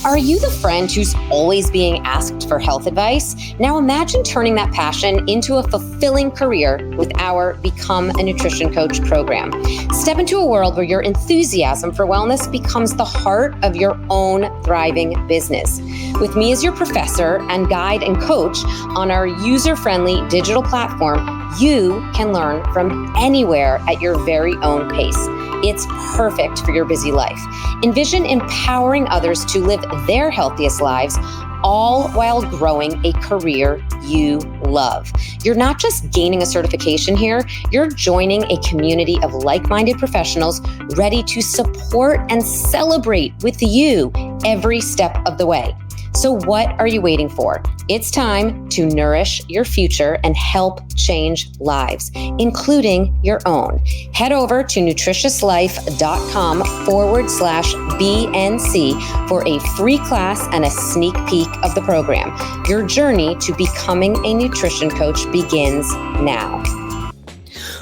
Are you the friend who's always being asked for health advice? Now imagine turning that passion into a fulfilling career with our Become a Nutrition Coach program. Step into a world where your enthusiasm for wellness becomes the heart of your own thriving business. With me as your professor and guide and coach on our user-friendly digital platform, you can learn from anywhere at your very own pace. It's perfect for your busy life. Envision empowering others to live their healthiest lives, all while growing a career you love. You're not just gaining a certification here, you're joining a community of like-minded professionals ready to support and celebrate with you every step of the way. So what are you waiting for? It's time to nourish your future and help change lives, including your own. Head over to nutritiouslife.com/BNC for a free class and a sneak peek of the program. Your journey to becoming a nutrition coach begins now.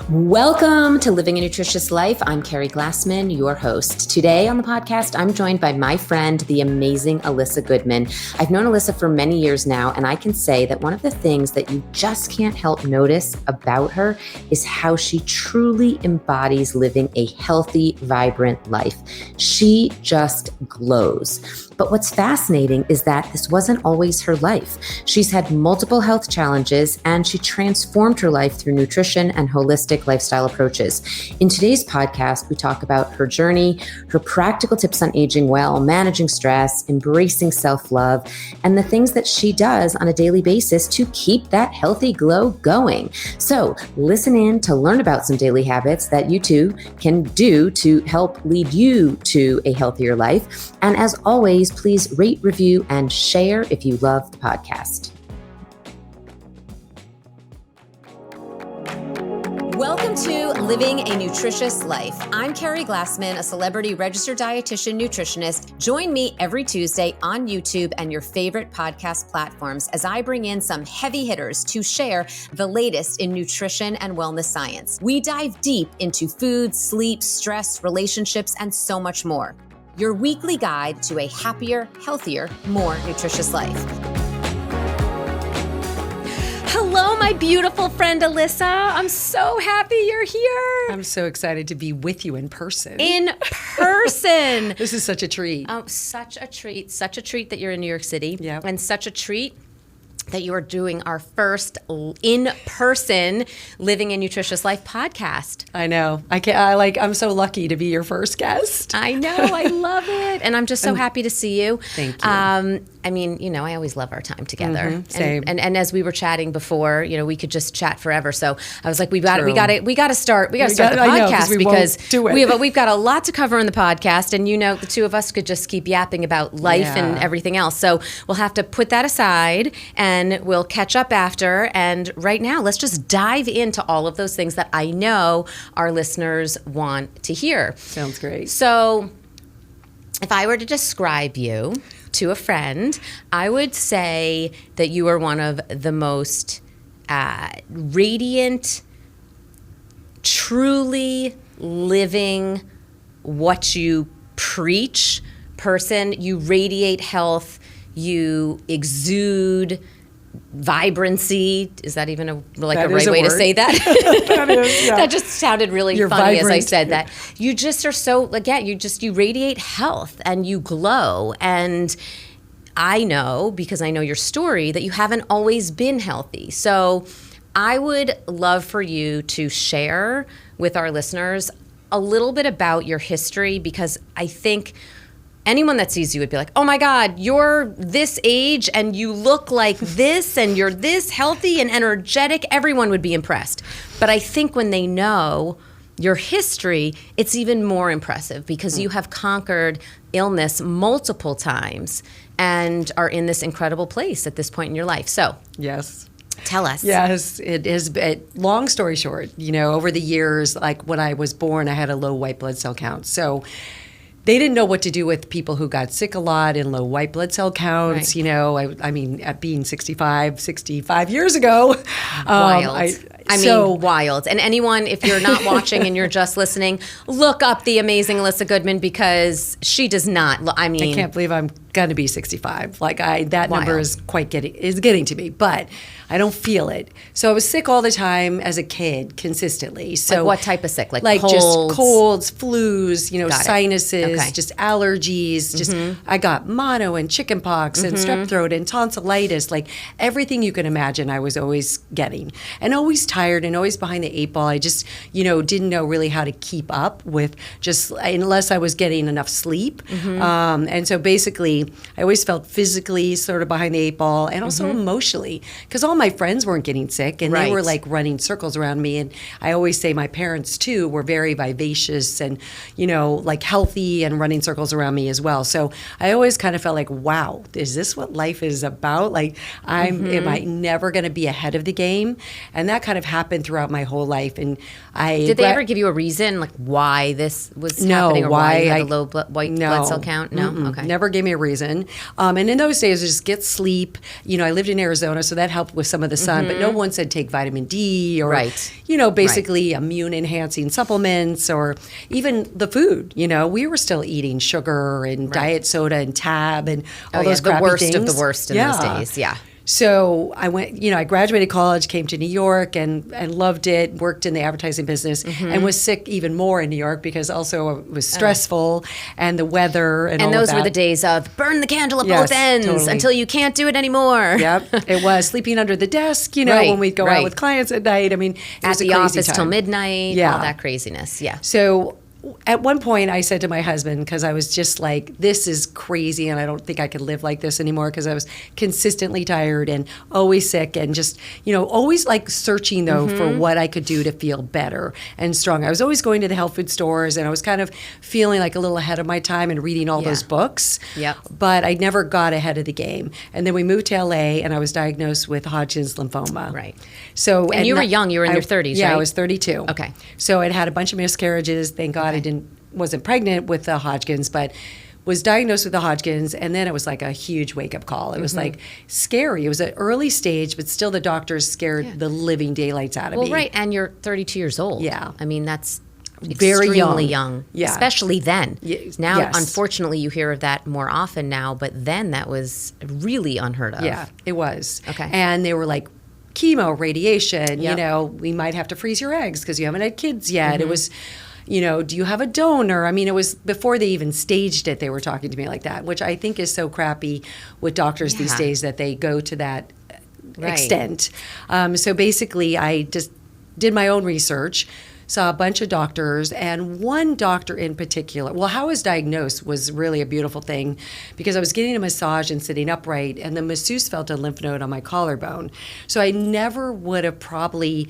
Welcome to Living a Nutritious Life. I'm Keri Glassman, your host. Today on the podcast, I'm joined by my friend, the amazing Elissa Goodman. I've known Elissa for many years now, and I can say that one of the things that you just can't help notice about her is how she truly embodies living a healthy, vibrant life. She just glows. But what's fascinating is that this wasn't always her life. She's had multiple health challenges, and she transformed her life through nutrition and holistic lifestyle approaches. In today's podcast, we talk about her journey, her practical tips on aging well, managing stress, embracing self-love, and the things that she does on a daily basis to keep that healthy glow going. So listen in to learn about some daily habits that you too can do to help lead you to a healthier life. And as always, please rate, review, and share if you love the podcast. Welcome to Living a Nutritious Life. I'm Keri Glassman, a celebrity registered dietitian nutritionist. Join me every Tuesday on YouTube and your favorite podcast platforms as I bring in some heavy hitters to share the latest in nutrition and wellness science. We dive deep into food, sleep, stress, relationships, and so much more. Your weekly guide to a happier, healthier, more nutritious life. Hello, my beautiful friend Elissa. I'm so happy you're here. I'm so excited to be with you in person. In person. This is such a treat. Oh, such a treat. Such a treat that you're in New York City. Yeah. And such a treat that you are doing our first in-person Living a Nutritious Life podcast. I know. I'm so lucky to be your first guest. I know. I love it. And I'm just so happy to see you. Thank you. I mean, I always love our time together. Mm-hmm, same. And as we were chatting before, we could just chat forever. So I was like, we got to start the podcast because we've got a lot to cover in the podcast, and the two of us could just keep yapping about life and everything else. So we'll have to put that aside and we'll catch up after. And right now, let's just dive into all of those things that I know our listeners want to hear. Sounds great. So if I were to describe you to a friend, I would say that you are one of the most radiant, truly living what you preach person. You radiate health. You exude vibrancy. Is that even a right way to say that? That is, yeah. That just sounded really You're funny vibrant. as I said that. You just are so, again, you radiate health and you glow. And I know, because I know your story, that you haven't always been healthy. So I would love for you to share with our listeners a little bit about your history, because I think anyone that sees you would be like, oh my God, you're this age and you look like this and you're this healthy and energetic. Everyone would be impressed. But I think when they know your history, it's even more impressive because you have conquered illness multiple times and are in this incredible place at this point in your life. So, yes. Tell us. Yes, it is. Long story short, over the years, like when I was born, I had a low white blood cell count. So they didn't know what to do with people who got sick a lot and low white blood cell counts. Right. I mean, at being 65 years ago. Wild. Wild. And anyone, if you're not watching and you're just listening, look up the amazing Elissa Goodman, because she does not, I can't believe I'm gonna be 65. Like that number is getting to me, but I don't feel it. So I was sick all the time as a kid, consistently. So like what type of sick? Like colds? Just colds, flus, sinuses, just allergies. Just I got mono and chickenpox and strep throat and tonsillitis. Like everything you can imagine, I was always getting, and always tired and always behind the 8 ball. I just didn't know really how to keep up with unless I was getting enough sleep. And so basically, I always felt physically sort of behind the 8 ball, and also emotionally, because all my friends weren't getting sick, and they were like running circles around me. And I always say my parents too were very vivacious and like healthy and running circles around me as well. So I always kind of felt like, wow, is this what life is about? Like am I never going to be ahead of the game? And that kind of happened throughout my whole life. And did they ever give you a reason like why this was happening, or why you had a low white blood cell count? No, okay, never gave me a reason. And in those days, I just get sleep. I lived in Arizona, so that helped with some of the sun. But no one said take vitamin D or basically immune enhancing supplements, or even the food. We were still eating sugar and diet soda and Tab and all those crappy things. The worst of the worst in those days. Yeah. So I went, I graduated college, came to New York and loved it, worked in the advertising business, and was sick even more in New York because also it was stressful and the weather and all of that. And those were the days of burn the candle at both ends until you can't do it anymore. Yep, it was sleeping under the desk, when we'd go out with clients at night. I mean, it was at the office till midnight, all that craziness. Yeah. So at one point, I said to my husband, because I was just like, this is crazy, and I don't think I could live like this anymore, because I was consistently tired and always sick and just, always like searching, though, for what I could do to feel better and strong. I was always going to the health food stores, and I was kind of feeling like a little ahead of my time and reading all those books. Yep. But I never got ahead of the game. And then we moved to LA, and I was diagnosed with Hodgkin's lymphoma. Right. So, and you were young. You were in your 30s, right? Yeah, I was 32. Okay. So I'd had a bunch of miscarriages. Thank God I wasn't pregnant with the Hodgkin's, but was diagnosed with the Hodgkin's, and then it was like a huge wake-up call. It was like scary. It was an early stage, but still the doctors scared the living daylights out of me. Well, right, and you're 32 years old. Yeah. I mean, that's very extremely young. Yeah. Especially then. Now, yes. Unfortunately, you hear of that more often now, but then that was really unheard of. Yeah, it was. Okay. And they were like, chemo, radiation, we might have to freeze your eggs because you haven't had kids yet. It was... do you have a donor? I mean, it was before they even staged it, they were talking to me like that, which I think is so crappy with doctors these days that they go to that extent. So basically, I just did my own research, saw a bunch of doctors, and one doctor in particular, how I was diagnosed was really a beautiful thing because I was getting a massage and sitting upright, and the masseuse felt a lymph node on my collarbone. So I never would have probably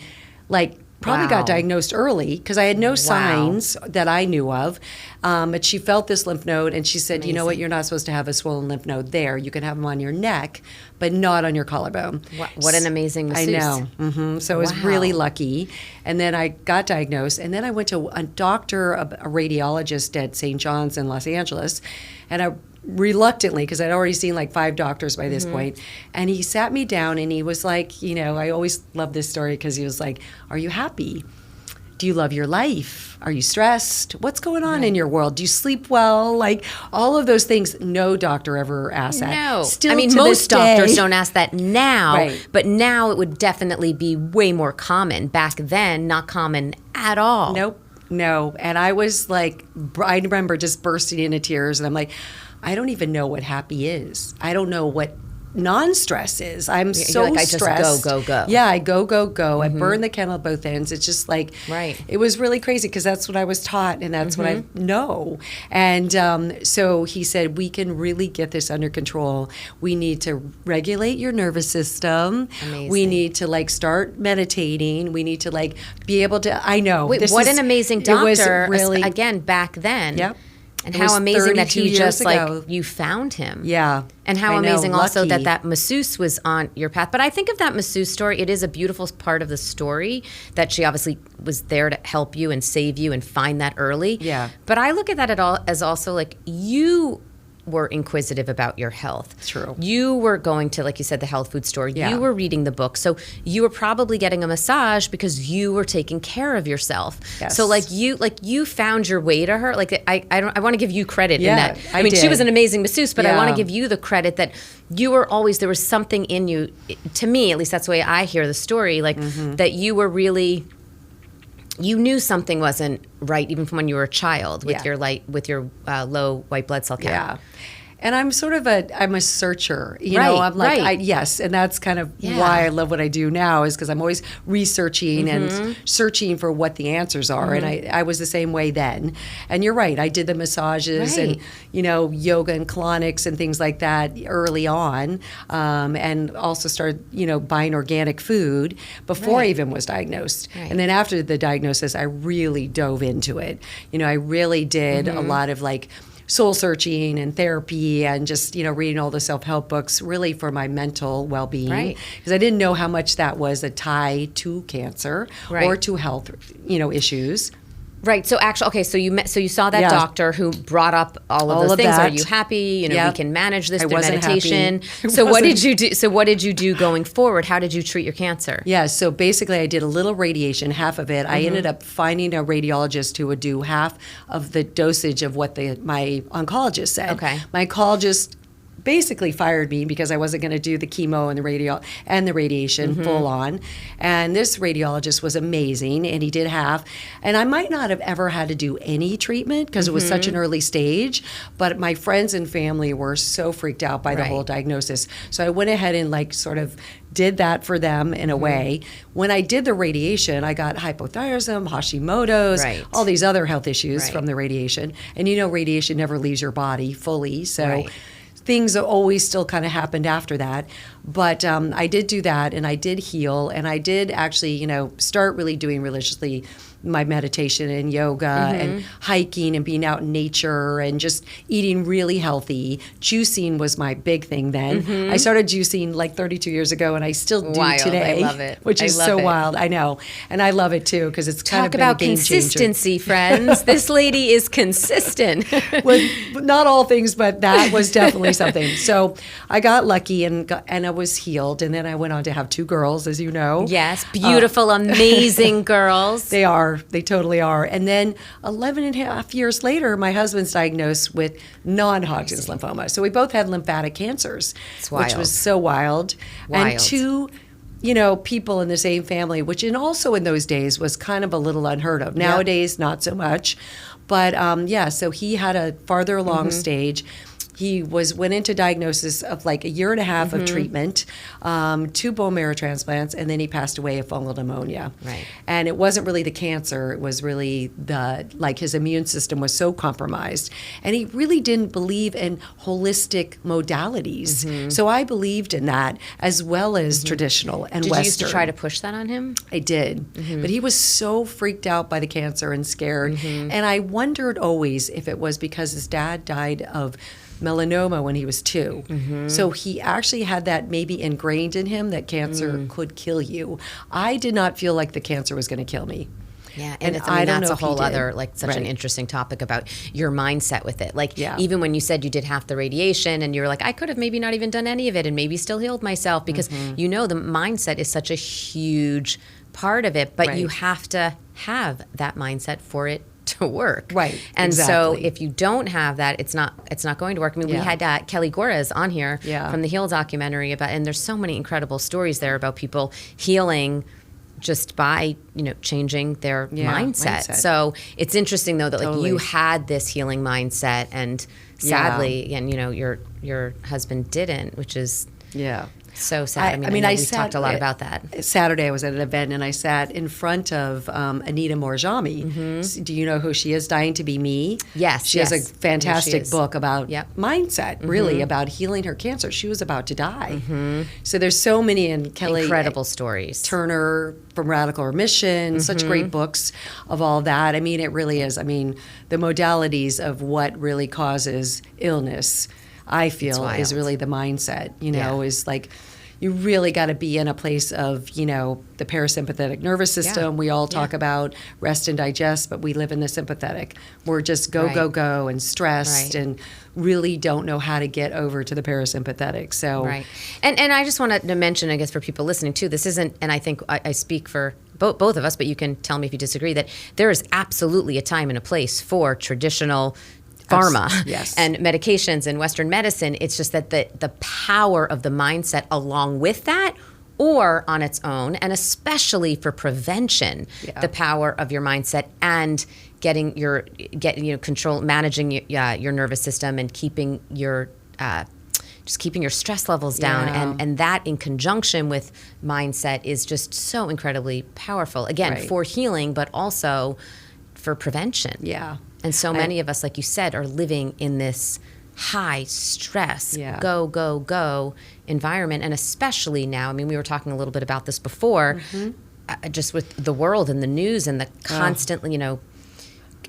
got diagnosed early because I had no signs that I knew of. But she felt this lymph node, and she said, Amazing. You know what, you're not supposed to have a swollen lymph node there. You can have them on your neck, but not on your collarbone. What an amazing masseuse. I know. So I was really lucky. And then I got diagnosed, and then I went to a doctor, a radiologist at St. John's in Los Angeles, and I reluctantly, because I'd already seen like 5 doctors by this point, and he sat me down and he was like, I always love this story because he was like, are you happy? Do you love your life? Are you stressed? What's going on in your world? Do you sleep well? Like all of those things. No doctor ever asked that. No. Still, I mean, most doctors don't ask that now, but now it would definitely be way more common. Back then, not common at all. Nope. No. And I was like, I remember just bursting into tears, and I'm like, I don't even know what happy is. I don't know what non-stress is. I'm so like, stressed. I just go. Yeah, I go. I burn the candle at both ends. It's just like, it was really crazy because that's what I was taught and that's what I know. And so he said, we can really get this under control. We need to regulate your nervous system. Amazing. We need to start meditating. We need to be able to, I know. Wait, what an amazing doctor. Really, again, back then. Yep. And how amazing that he just you found him. Yeah. And how amazing also that masseuse was on your path. But I think of that masseuse story, it is a beautiful part of the story that she obviously was there to help you and save you and find that early. Yeah. But I look at that as also you were inquisitive about your health. True. You were going to, like you said, the health food store. Yeah. You were reading the book. So you were probably getting a massage because you were taking care of yourself. Yes. So you found your way to her. Like I want to give you credit in Yeah, that. I mean, she did. was an amazing masseuse, but I Yeah. want to give you the credit that you were always, there was something in you, to me, at least that's the way I hear the story, like that you were really, you knew something wasn't right even from when you were a child with Yeah. your low white blood cell count. Yeah. And I'm sort of I'm a searcher, you Right, know, I'm like, right. yes. And that's kind of Yeah. why I love what I do now, is because I'm always researching and searching for what the answers are. And I was the same way then. And you're right. I did the massages Right. and, you know, yoga and colonics and things like that early on. And also started, you know, buying organic food before I even was diagnosed. Right. And then after the diagnosis, I really dove into it. You know, I really did a lot of like soul searching and therapy and just, you know, reading all the self-help books really for my mental well-being. Right. Because I didn't know how much that was a tie to cancer Right. or to health, you know, issues. Right. So actually, okay. So you saw that Yeah. doctor who brought up all of All those of things. Are that. you happy? You know, Yep. we can manage this I through wasn't meditation. happy. I So what did wasn't. you do? So what did you do going forward? How did you treat your cancer? Yeah, so basically I did a little radiation, half of it. I ended up finding a radiologist who would do half of the dosage of what my oncologist said. Okay. My oncologist basically fired me because I wasn't going to do the chemo and the radiation full on. And this radiologist was amazing, and he did half. And I might not have ever had to do any treatment because it was such an early stage, but my friends and family were so freaked out by the Right. whole diagnosis. So I went ahead and like sort of did that for them in a way. When I did the radiation, I got hypothyroidism, Hashimoto's, Right. all these other health issues Right. from the radiation. And you know, radiation never leaves your body fully. So Right. things always still kind of happened after that. But I did do that, and I did heal, and I did actually, you know, start really doing religiously my meditation and yoga and hiking and being out in nature and just eating really healthy. Juicing was my big thing then. I started juicing like 32 years ago, and I still do Wild. today. I love it. Which I is love so it. wild. I know. And I love it too because it's kind Talk of been about a game changer. consistency, friends. This lady is consistent. Well, not all things, but that was definitely something. So I got lucky and I was healed, and then I went on to have 2 girls, as you know. Yes, beautiful, amazing girls. They are. They totally are. And then 11 and a half years later, my husband's diagnosed with non-Hodgkin's lymphoma. So we both had lymphatic cancers, It's which wild. was so wild. Wild. And 2, you know, people in the same family, which also in those days was kind of a little unheard of. Nowadays, not so much. But yeah, so he had a farther along stage. He went into diagnosis of like a year and a half of treatment, 2 bone marrow transplants, and then he passed away of fungal pneumonia. Right. And it wasn't really the cancer; it was really his immune system was so compromised, and he really didn't believe in holistic modalities. So I believed in that as well as traditional and Did Western. you used to try to push that on him? I did. But he was so freaked out by the cancer and scared. And I wondered always if it was because his dad died of melanoma when he was 2. So he actually had that maybe ingrained in him that cancer could kill you. I did not feel like the cancer was going to kill me. Yeah, And it's, I don't that's know a if he whole did. other, like, such an Right. interesting topic about your mindset with it. Like, Yeah. even when you said you did half the radiation and you were like, I could have maybe not even done any of it and maybe still healed myself because, you know, the mindset is such a huge part of it, but Right. you have to have that mindset for it to work. Right, And so exactly. if you don't have that, it's not going to work. I mean, we Yeah. had Kelly Goras on here Yeah. from the Heal documentary and there's so many incredible stories there about people healing just by, you know, changing their mindset. So it's interesting though that like Totally. you had this healing mindset and sadly, again, you know, your husband didn't, which is Yeah. so sad. I mean, we've talked a lot about that. Saturday I was at an event and I sat in front of Anita Morjami. Do you know who she is? Dying to Be Me? Yes, She has yes. a fantastic I know she is. book about Yep. mindset, really, about healing her cancer. She was about to die. So there's so many, and Kelly Incredible stories. Turner from Radical Remission, such great books of all that. I mean, it really is. I mean, the modalities of what really causes illness, I feel, is wild. really the mindset, you know, is like, you really got to be in a place of, the parasympathetic nervous system. We all talk about rest and digest, but we live in the sympathetic. We're just go and stressed and really don't know how to get over to the parasympathetic. So and I just wanted to mention, I guess, for people listening too, this isn't, and I think I speak for both of us, but you can tell me if you disagree, that there is absolutely a time and a place for traditional pharma and medications and Western medicine. It's just that the power of the mindset along with that, or on its own, and especially for prevention, the power of your mindset and getting control, managing your nervous system and keeping your stress levels down, and that in conjunction with mindset is just so incredibly powerful. Again, for healing, but also for prevention. Yeah. And so many of us, like you said, are living in this high stress, go environment. And especially now, I mean, we were talking a little bit about this before, just with the world and the news and the constantly,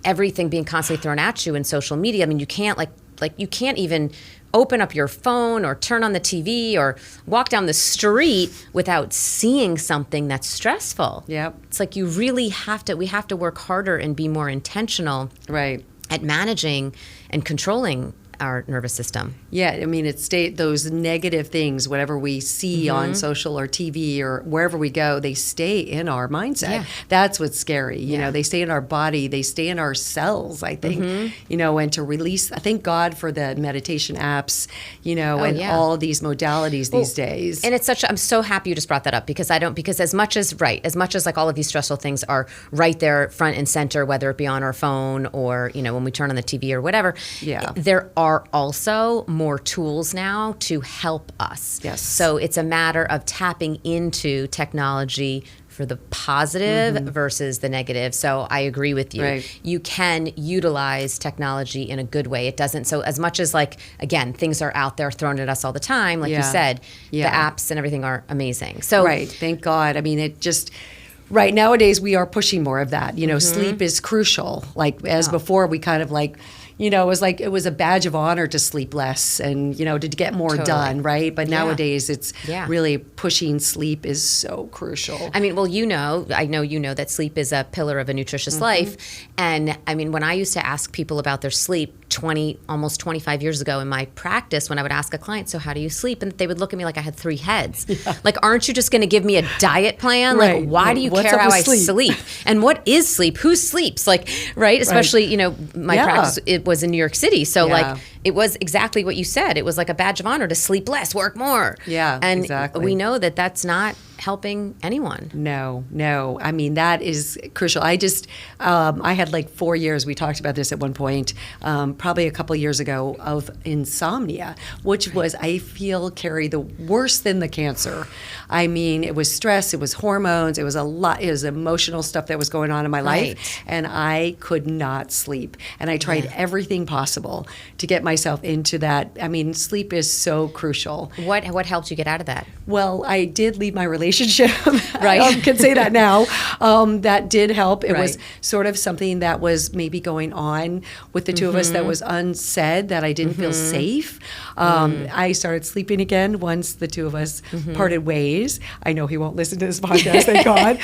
everything being constantly thrown at you in social media. I mean, you can't you can't even open up your phone or turn on the TV or walk down the street without seeing something that's stressful. Yep. It's like you really we have to work harder and be more intentional at managing and controlling our nervous system. Yeah, I mean, it's those negative things, whatever we see on social or TV or wherever we go, they stay in our mindset. Yeah. That's what's scary. You know, they stay in our body, they stay in our cells, I think, and to release, I thank God for the meditation apps, and all these modalities these days. And it's I'm so happy you just brought that up, because as much as like all of these stressful things are right there front and center, whether it be on our phone or, when we turn on the TV or whatever, there are also more tools now to help us. Yes. So it's a matter of tapping into technology for the positive versus the negative. So I agree with you. Right. You can utilize technology in a good way. It doesn't, so as much as things are out there thrown at us all the time, like you said, the apps and everything are amazing. So thank God. I mean, right nowadays we are pushing more of that. Sleep is crucial. Before we kind of it was a badge of honor to sleep less and, to get more done, right? But nowadays it's really pushing sleep is so crucial. I mean, well, I know that sleep is a pillar of a nutritious life. And I mean, when I used to ask people about their sleep almost 25 years ago in my practice, when I would ask a client, so how do you sleep? And they would look at me like I had three heads. Like, aren't you just going to give me a diet plan? Right. Like, why do you care how I sleep? And what is sleep? Who sleeps? Especially, my practice, it was in New York City. So it was exactly what you said. It was like a badge of honor to sleep less, work more. Yeah, and exactly. we know that that's not helping anyone. No. I mean, that is crucial. I just, I had 4 years, we talked about this at one point, probably a couple years ago, of insomnia, which was, I feel, Keri, the worse than the cancer. I mean, it was stress, it was hormones, it was a lot, it was emotional stuff that was going on in my life, and I could not sleep. And I tried everything possible to get myself into that. I mean, sleep is so crucial. What helped you get out of that? Well, I did leave my relationship. I can say that now. That did help. It was sort of something that was maybe going on with the two of us that was unsaid, that I didn't feel safe. I started sleeping again once the two of us parted ways. I know he won't listen to this podcast, thank God.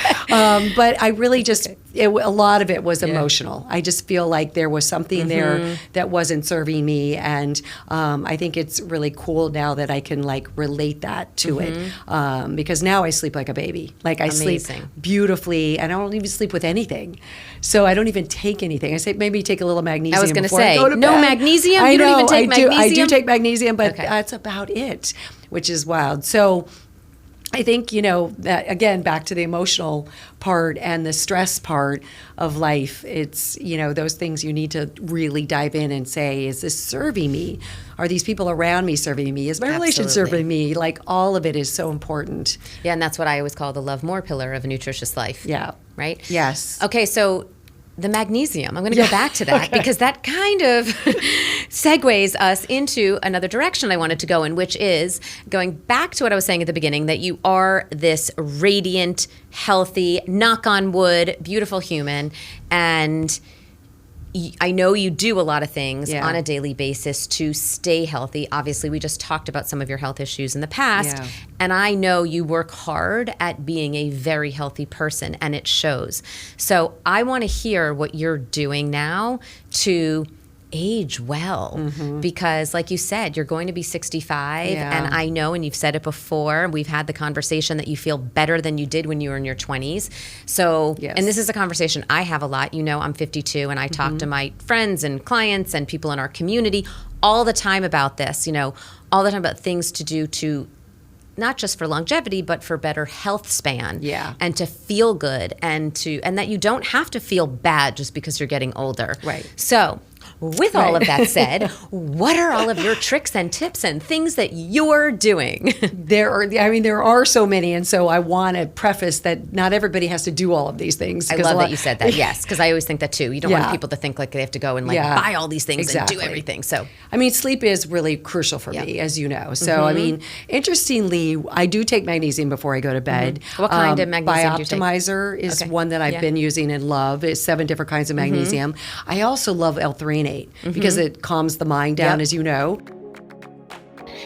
But I really just, a lot of it was emotional. I just feel like there was something there that wasn't serving me. And I think it's really cool now that I can relate that to it. Because now I sleep like a baby. I sleep beautifully, and I don't even sleep with anything. So I don't even take anything. I say maybe take a little magnesium. I was going to say, no magnesium? You don't even take magnesium? I do take magnesium, but that's about it, which is wild. So I think, that again, back to the emotional part and the stress part of life, it's, those things you need to really dive in and say, is this serving me? Are these people around me serving me? Is my relation serving me? All of it is so important. Yeah, and that's what I always call the love more pillar of a nutritious life. Yeah. Right? Yes. Okay, so the magnesium, I'm going to go back to that because that kind of segues us into another direction I wanted to go in, which is going back to what I was saying at the beginning, that you are this radiant, healthy, knock on wood, beautiful human. And I know you do a lot of things Yeah. on a daily basis to stay healthy. Obviously, we just talked about some of your health issues in the past. Yeah. And I know you work hard at being a very healthy person, and it shows. So I want to hear what you're doing now to age well, because like you said, you're going to be 65, Yeah. and I know, and you've said it before, we've had the conversation that you feel better than you did when you were in your 20s. So, Yes. and this is a conversation I have a lot. You know, I'm 52, and I talk to my friends and clients and people in our community all the time about this, you know, all the time about things to do to not just for longevity, but for better health span. Yeah. And to feel good, and that you don't have to feel bad just because you're getting older. Right. So, with all of that said, what are all of your tricks and tips and things that you're doing? There are so many, and so I want to preface that not everybody has to do all of these things. I love that you said that, yes, because I always think that too. You don't want people to think like they have to go and buy all these things and do everything. So, I mean, sleep is really crucial for me, as you know. So, I mean, interestingly, I do take magnesium before I go to bed. What kind of magnesium do you take? Bioptimizer is one that I've been using and love. It's 7 different kinds of magnesium. I also love L-threonate because it calms the mind down, as you know.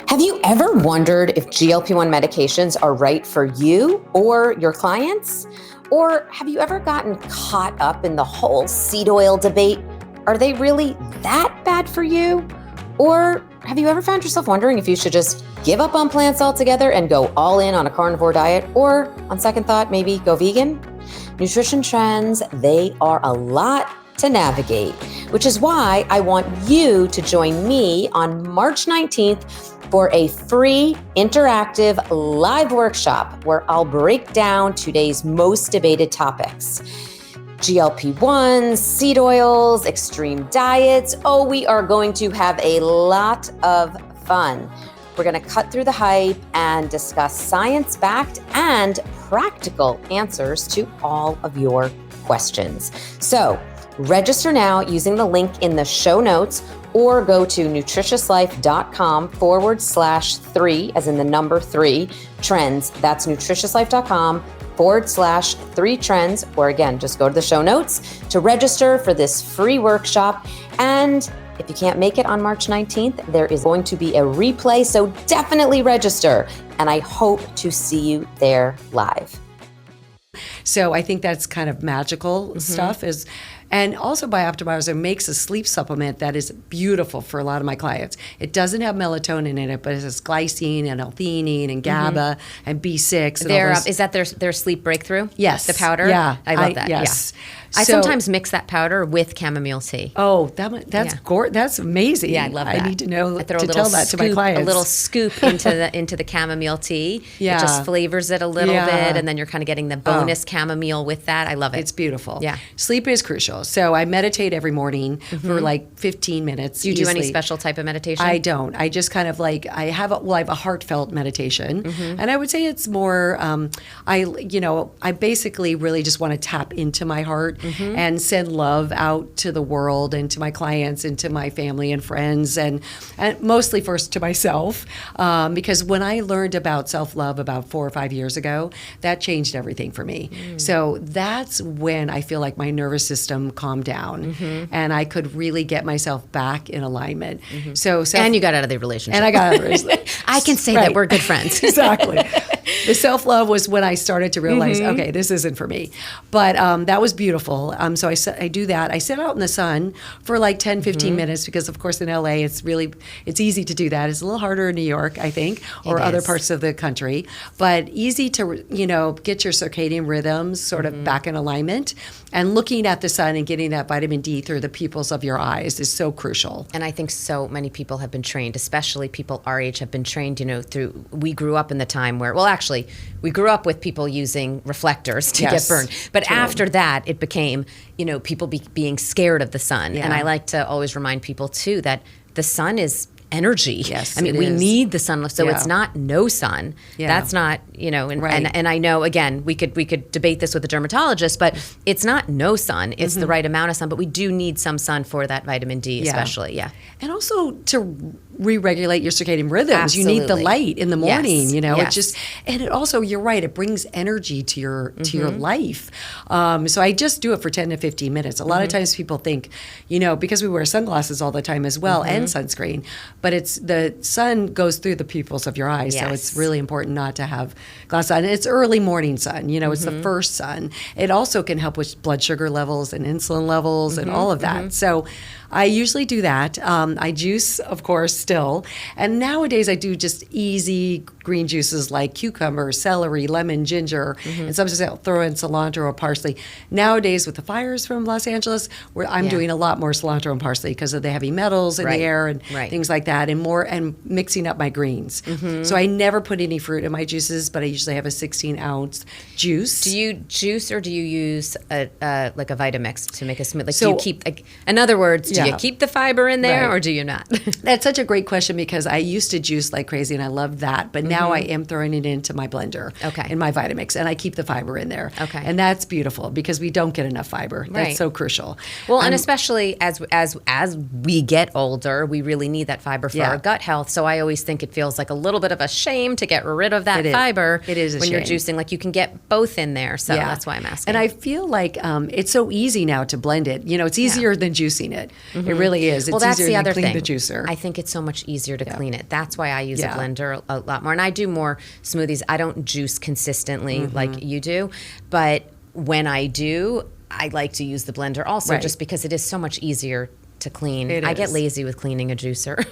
Have you ever wondered if GLP-1 medications are right for you or your clients? Or have you ever gotten caught up in the whole seed oil debate? Are they really that bad for you? Or have you ever found yourself wondering if you should just give up on plants altogether and go all in on a carnivore diet? Or on second thought, maybe go vegan? Nutrition trends, they are a lot to navigate, which is why I want you to join me on March 19th for a free interactive live workshop where I'll break down today's most debated topics. GLP-1s, seed oils, extreme diets. Oh, we are going to have a lot of fun. We're going to cut through the hype and discuss science-backed and practical answers to all of your questions. So, register now using the link in the show notes, or go to nutritiouslife.com/3, as in the number 3, trends. That's nutritiouslife.com/3 trends, or again, just go to the show notes to register for this free workshop. And if you can't make it on March 19th, there is going to be a replay, so definitely register. And I hope to see you there live. So I think that's kind of magical stuff. And also Bioptimizer makes a sleep supplement that is beautiful for a lot of my clients. It doesn't have melatonin in it, but it has glycine and L-theanine and GABA and B6. And is that their sleep breakthrough? Yes. The powder? Yeah. I love that. Yes. Yeah. I sometimes mix that powder with chamomile tea. Oh, that's amazing. Yeah, I love that. I need to know I throw to tell that to my clients. A little scoop into the chamomile tea. Yeah. It just flavors it a little bit, and then you're kind of getting the bonus chamomile with that. I love it. It's beautiful. Yeah. Sleep is crucial. So I meditate every morning for like 15 minutes. Do you do any special type of meditation? I don't. I just kind of like, I have a heartfelt meditation. And I would say it's more, I basically really just want to tap into my heart and send love out to the world and to my clients and to my family and friends, and mostly first to myself. Because when I learned about self-love about 4 or 5 years ago, that changed everything for me. So that's when I feel like my nervous system calmed down and I could really get myself back in alignment. And you got out of the relationship. And I got out of the relationship. I can say that we're good friends. Exactly. The self-love was when I started to realize, okay, this isn't for me. But that was beautiful. So I do that. I sit out in the sun for like 10, 15 minutes because, of course, in LA, it's easy to do that. It's a little harder in New York, I think, or other parts of the country. But easy to, get your circadian rhythms sort of back in alignment. And looking at the sun and getting that vitamin D through the pupils of your eyes is so crucial. And I think so many people have been trained, especially people our age have been trained, we grew up in the time where, actually, we grew up with people using reflectors to get burned. But after that, it became, people being scared of the sun. Yeah. And I like to always remind people, too, that the sun is energy. Yes, we need the sun, so it's not no sun. Yeah. That's not, and I know, again, we could debate this with a dermatologist, but it's not no sun. It's the right amount of sun, but we do need some sun for that vitamin D, especially. Yeah. And also to re-regulate your circadian rhythms. Absolutely. You need the light in the morning, Yes. it just, and it also, you're right, it brings energy to your life. So I just do it for 10 to 15 minutes. A lot of times people think, because we wear sunglasses all the time as well and sunscreen, but it's the sun goes through the pupils of your eyes. So it's really important not to have glasses on. It's early morning sun, it's the first sun. It also can help with blood sugar levels and insulin levels and all of that. So I usually do that. I juice, of course, still. And nowadays I do just easy green juices like cucumber, celery, lemon, ginger, and sometimes I'll throw in cilantro or parsley. Nowadays with the fires from Los Angeles, I'm doing a lot more cilantro and parsley because of the heavy metals in the air and things like that, and mixing up my greens. So I never put any fruit in my juices, but I usually have a 16-ounce juice. Do you juice or do you use a Vitamix to make a smoothie? Like, do you keep, in other words, do you keep the fiber in there or do you not? That's such a great question because I used to juice like crazy and I loved that, but now I am throwing it into my blender in my Vitamix, and I keep the fiber in there. And that's beautiful because we don't get enough fiber. That's so crucial. Well, and especially as we get older, we really need that fiber for our gut health. So I always think it feels like a little bit of a shame to get rid of that fiber. It is a when shame. you're juicing. Like, you can get both in there. So that's why I'm asking. And I feel like it's so easy now to blend it. It's easier than juicing it. It really is. It's that's easier the other than clean thing. the juicer. I think it's so much easier to clean it. That's why I use a blender a lot more. And I do more smoothies. I don't juice consistently like you do. But when I do, I like to use the blender also just because it is so much easier to clean. I get lazy with cleaning a juicer.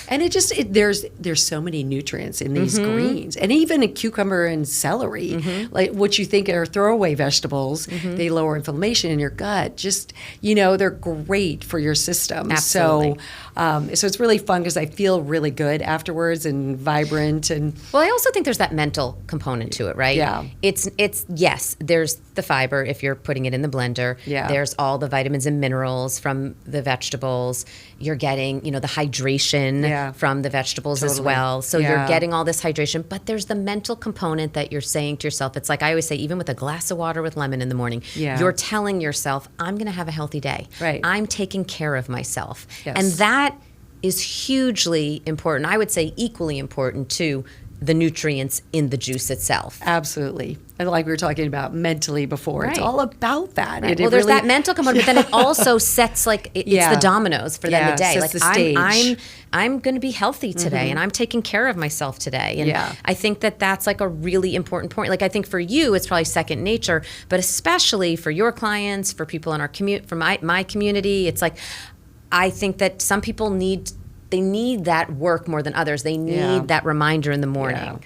And there's so many nutrients in these greens, and even a cucumber and celery, like what you think are throwaway vegetables, they lower inflammation in your gut. Just, they're great for your system. Absolutely. So it's really fun because I feel really good afterwards and vibrant. And well, I also think there's that mental component to it, right? Yeah. It's yes, there's the fiber if you're putting it in the blender. Yeah. There's all the vitamins and minerals from the vegetables. You're getting, the hydration from the vegetables as well. So you're getting all this hydration, but there's the mental component that you're saying to yourself. It's like I always say, even with a glass of water with lemon in the morning, you're telling yourself, I'm going to have a healthy day. I'm taking care of myself. And that is hugely important. I would say equally important to the nutrients in the juice itself. Absolutely. And like we were talking about mentally before, it's all about that. Well, there's really, that mental component, but then it also sets it's the dominoes for then the day. Like, the stage. I'm going to be healthy today, and I'm taking care of myself today. And I think that's like a really important point. Like, I think for you, it's probably second nature, but especially for your clients, for people in our for my community, it's like, I think that some people need that work more than others. They need that reminder in the morning.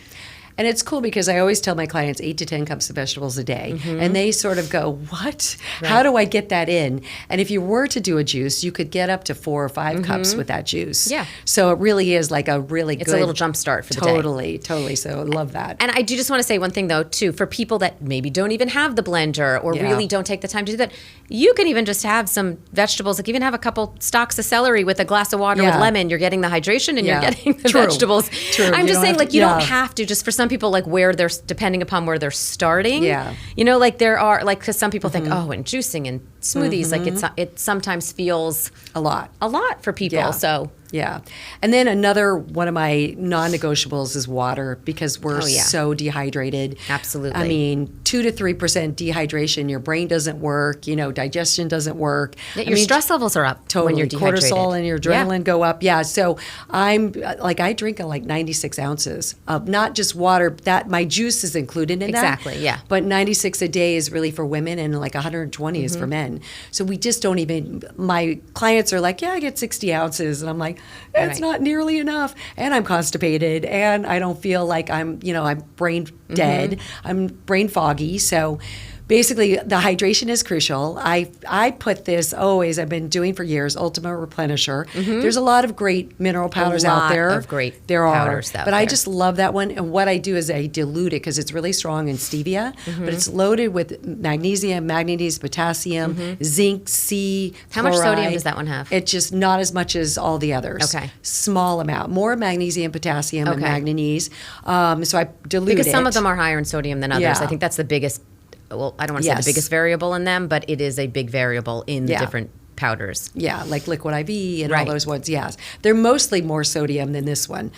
And it's cool because I always tell my clients 8 to 10 cups of vegetables a day. And they sort of go, what? How do I get that in? And if you were to do a juice, you could get up to 4 or 5 cups with that juice. So it really is like a really good... It's a little jump start for the day. Totally. So I love that. And I do just want to say one thing, though, too. For people that maybe don't even have the blender or really don't take the time to do that, you can even just have some vegetables. Like, even have a couple stalks of celery with a glass of water with lemon. You're getting the hydration and you're getting the vegetables. I'm just saying, like, you don't have to. Just for some people, like, where they're, depending upon where they're starting. Like, there are, like, because some people think, and juicing and smoothies, like, it sometimes feels a lot for people. So and then another one of my non-negotiables is water, because we're so dehydrated. Absolutely. I mean, 2 to 3% dehydration, your brain doesn't work, digestion doesn't work. Your stress levels are up when you're dehydrated. Cortisol and your adrenaline go up. So I drink like 96 ounces of not just water, that my juice is included in that. But 96 a day is really for women, and like 120 is for men. So we just don't even, my clients are like, I get 60 ounces. And I'm like, it's not nearly enough. And I'm constipated, and I don't feel like I'm brain dead. I'm brain foggy. So basically, the hydration is crucial. I put this always, I've been doing for years, Ultimate Replenisher. There's a lot of great mineral powders out there. Powders out there. I just love that one. And what I do is I dilute it because it's really strong in stevia, but it's loaded with magnesium, manganese, potassium, zinc, C, How much sodium does that one have? It's just not as much as all the others. Small amount. More magnesium, potassium, and manganese. So I dilute it. Because some of them are higher in sodium than others. I think that's the biggest... Well, I don't want to say the biggest variable in them, but it is a big variable in the different powders. Yeah, like Liquid IV and Right. all those ones, yes. They're mostly more sodium than this one.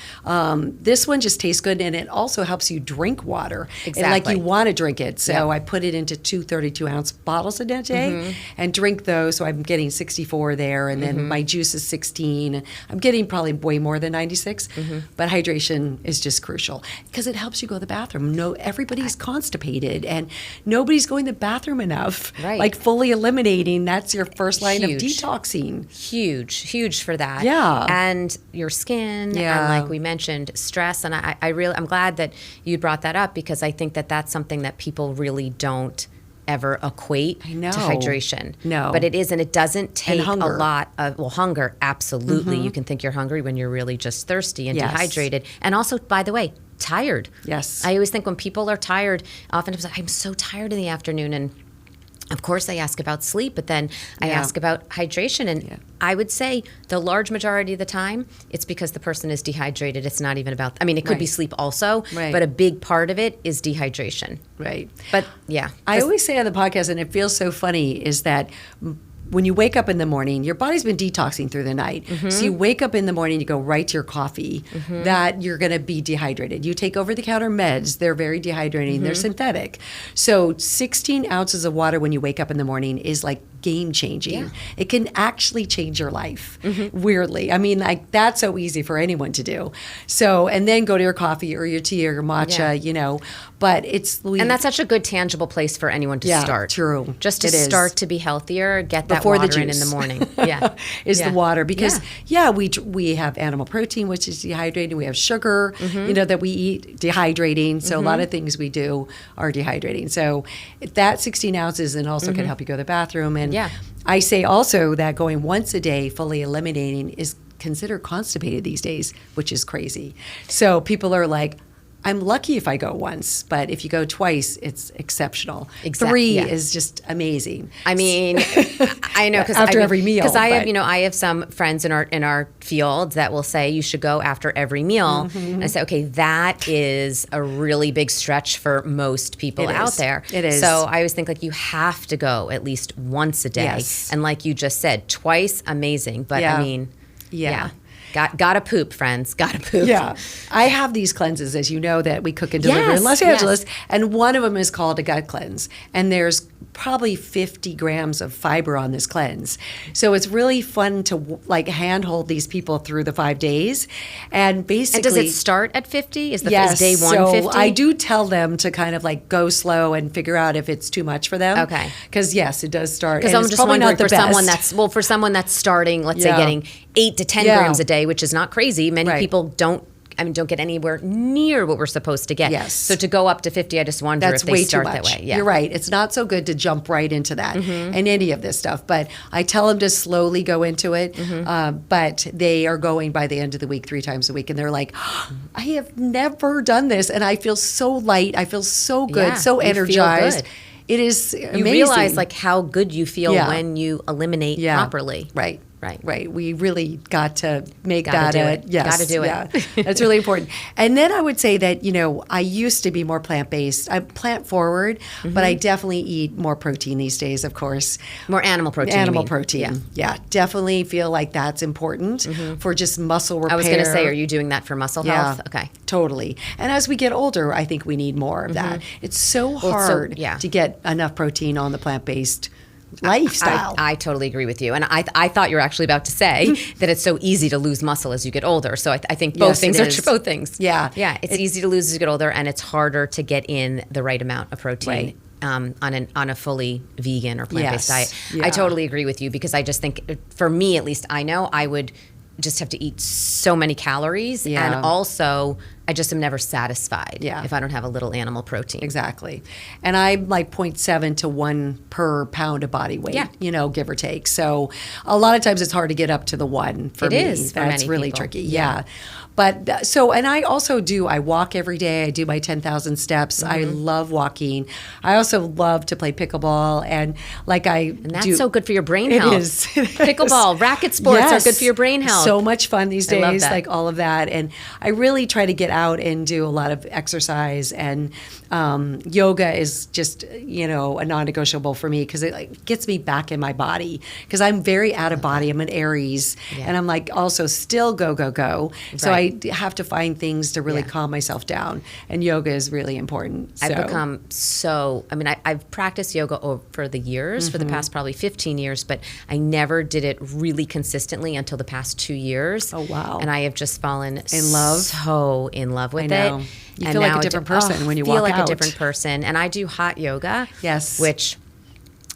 This one just tastes good, and it also helps you drink water. And like Exactly. you want to drink it. So Yep. I put it into 2 32-ounce bottles a day and drink those. So I'm getting 64 there, and then my juice is 16. I'm getting probably way more than 96, but hydration is just crucial because it helps you go to the bathroom. No, everybody's constipated, and nobody's going to the bathroom enough. Right. Like fully eliminating, that's your first line of Huge. detoxing. Huge for that. Yeah. And your skin, Yeah. and like we mentioned, stress. And I'm glad that you brought that up, because I think that that's something that people really don't ever equate I know. to hydration. No. But it is, and it doesn't take a hunger. lot of, hunger, absolutely. You can think you're hungry when you're really just thirsty and Yes. dehydrated. And also, by the way, tired. Yes. I always think when people are tired, often it's like, I'm so tired in the afternoon, and of course I ask about sleep, but then I Yeah. ask about hydration. And I would say the large majority of the time, it's because the person is dehydrated. It's not even about, it could be Right. sleep also, Right. but a big part of it is dehydration. Right. But yeah. I always say on the podcast, and it feels so funny, is that when you wake up in the morning, your body's been detoxing through the night. So you wake up in the morning, you go right to your coffee, that you're going to be dehydrated. You take over-the-counter meds, they're very dehydrating, they're synthetic. So 16 ounces of water when you wake up in the morning is like game-changing. Yeah. It can actually change your life, weirdly. Like that's so easy for anyone to do. So, and then go to your coffee or your tea or your matcha, but it's... And that's such a good tangible place for anyone to start. True. Just to It is. start to be healthier, get that Before the water in the juice. morning. Yeah. Is Yeah. the water, because Yeah. we have animal protein, which is dehydrating. We have sugar, that we eat, dehydrating. So a lot of things we do are dehydrating. So that 16 ounces and also can help you go to the bathroom. And Yeah. I say also that going once a day, fully eliminating, is considered constipated these days, which is crazy. So people are like, I'm lucky if I go once, but if you go twice, it's exceptional. 3 yeah. is just amazing. I know, because After every meal, Because I but- have some friends in our field that will say you should go after every meal. And I say, okay, that is a really big stretch for most people It out is. there. It is. So I always think like you have to go at least once a day, Yes. and like you just said, twice, amazing. But Yeah. yeah. Gotta poop, friends. Gotta poop. Yeah. I have these cleanses, as you know, that we cook and deliver Yes, in Los yes. Angeles. And one of them is called a gut cleanse. And there's probably 50 grams of fiber on this cleanse. So it's really fun to handhold these people through the 5 days. And basically. And does it start at 50? Is Yes, is day one so 50? I do tell them to kind of go slow and figure out if it's too much for them. Okay. Because yes, it does start. Because and I'm it's just probably wondering not the for someone that's starting, let's say Yeah. getting 8 to 10 Yeah. grams a day, which is not crazy. Many Right. people don't get anywhere near what we're supposed to get. Yes. So to go up to 50, I just wonder That's if they way too start much. that way. Yeah. You're right. It's not so good to jump right into that and any of this stuff. But I tell them to slowly go into it. But they are going by the end of the week 3 times a week. And they're like, I have never done this. And I feel so light. I feel so good, Yeah, so you feel energized. good. It is amazing. You realize how good you feel Yeah. when you eliminate Yeah. properly. Right. Right. We really got to make Gotta that do it. yes. Gotta do it. Yeah. That's really important. And then I would say that, I used to be more plant-based. I'm plant-forward, but I definitely eat more protein these days, of course. More animal protein. Animal you mean. protein. Yeah. Definitely feel like that's important for just muscle repair. I was going to say, are you doing that for muscle health? Okay. Totally. And as we get older, I think we need more of that. It's so hard to get enough protein on the plant-based lifestyle. I totally agree with you. And I thought you were actually about to say that it's so easy to lose muscle as you get older. So I think both Yes, things it are is. true. Both things. Yeah. Yeah. It's easy to lose as you get older, and it's harder to get in the right amount of protein. Right. On a fully vegan or plant-based Yes. diet. Yeah. I totally agree with you, because I just think, for me at least, I know I would just have to eat so many calories, Yeah. and also I just am never satisfied if I don't have a little animal protein. Exactly. And I'm like 0.7 to 1 per pound of body weight, give or take. So a lot of times it's hard to get up to the 1 for It me. is for That's many really people. tricky. Yeah. But and I also I walk every day. I do my 10,000 steps. I love walking. I also love to play pickleball. And And that's so good for your brain It health. is. It is. Pickleball, racket sports Yes. are good for your brain health. So much fun these I love days, that. like all of that. And I really try to get out and do a lot of exercise, and yoga is just, a non-negotiable for me because it like gets me back in my body, because I'm very out of body. I'm an Aries, and I'm like also still go. So I have to find things to really calm myself down, and yoga is really important. So. I've become I've practiced yoga over the years, for the past probably 15 years, but I never did it really consistently until the past 2 years. Oh, wow. And I have just fallen so in love with I know. it. You and feel like a different person when you walk out. feel like a different person. And I do hot yoga, which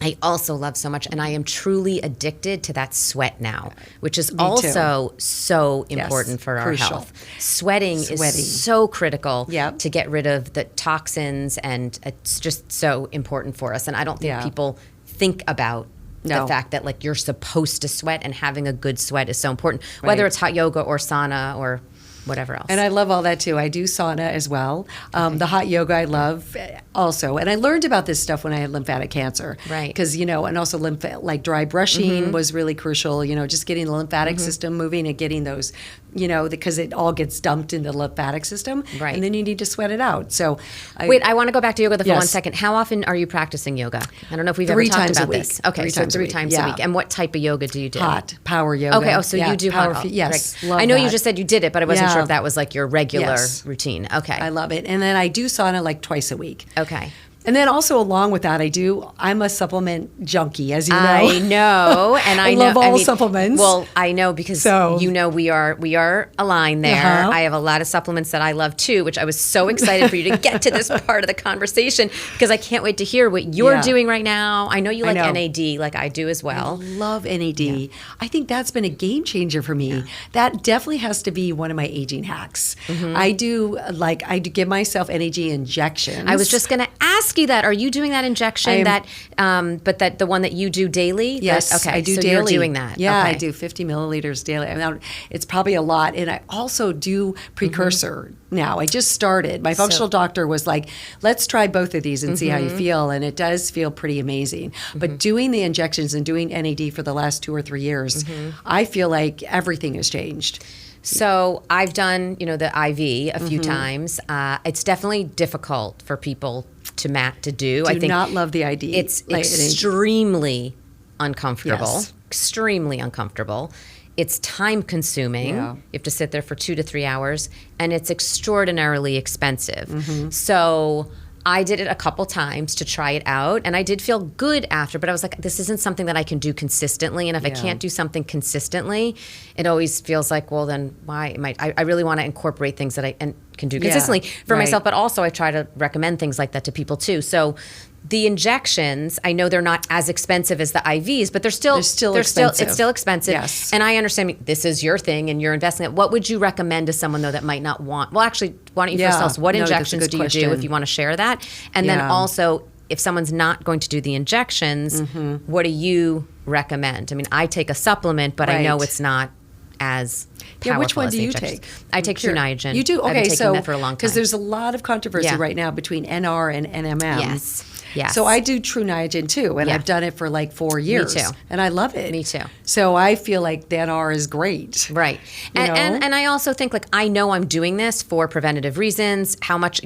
I also love so much, and I am truly addicted to that sweat now, which is also so important for our health. Sweating is so critical to get rid of the toxins, and it's just so important for us. And I don't think people think about the fact that like you're supposed to sweat, and having a good sweat is so important, whether it's hot yoga or sauna or whatever else. And I love all that too. I do sauna as well. The hot yoga I love also. And I learned about this stuff when I had lymphatic cancer. Right. Because, and also like dry brushing was really crucial, just getting the lymphatic system moving and getting those, because it all gets dumped in the lymphatic system. Right. And then you need to sweat it out. So wait, I want to go back to yoga for 1 second. How often are you practicing yoga? I don't know if we've ever talked about this. Okay, so 3 times a week. And what type of yoga do you do? Hot, power yoga. Okay, so you do hot. Yes. Right. I know you just said you did it, but I wasn't sure if that was like your regular routine. Okay. I love it. And then I do sauna like twice a week. Okay. And then also along with that, I'm a supplement junkie, as you know. I know, and I love all supplements. Well, I know because we are aligned there. I have a lot of supplements that I love too, which I was so excited for you to get to this part of the conversation, because I can't wait to hear what you're doing right now. I know you like NAD, like I do as well. I love NAD. Yeah. I think that's been a game changer for me. Yeah. That definitely has to be one of my aging hacks. I do give myself NAD injections. I was just going to ask you that. Are you doing that injection but the one that you do daily? Yes, okay, I do so daily. You're doing that. Yeah, okay. I do 50 milliliters daily. It's probably a lot. And I also do precursor now. I just started. My functional doctor was like, let's try both of these and see how you feel. And it does feel pretty amazing. But doing the injections and doing NAD for the last 2 or 3 years, I feel like everything has changed. So I've done, the IV a few times. It's definitely difficult for people to do. I think not love the ID. It's extremely uncomfortable. Yes. Extremely uncomfortable. It's time consuming. Yeah. You have to sit there for 2 to 3 hours, and it's extraordinarily expensive. So I did it a couple times to try it out, and I did feel good after, but I was like, this isn't something that I can do consistently, and if I can't do something consistently, it always feels like, well, then why am I really want to incorporate things that I can do consistently for myself, but also I try to recommend things like that to people too. So the injections, I know they're not as expensive as the IVs, but it's still expensive. Yes. And I understand this is your thing and you're investing it. What would you recommend to someone though that might not want? Well, actually, why don't you first tell us what injections do you do if you want to share that? And then also, if someone's not going to do the injections, what do you recommend? I mean, I take a supplement, but I know it's not as powerful. Which one as do you injections. take? I take True Niagen. You do? Okay, I've been taking that for a long time. Because there's a lot of controversy right now between NR and NMM. Yes. So I do True Niagen too, and I've done it for like 4 years. Me too. And I love it. Me too. So I feel like the NR is great. Right. And I also think like I know I'm doing this for preventative reasons. How much,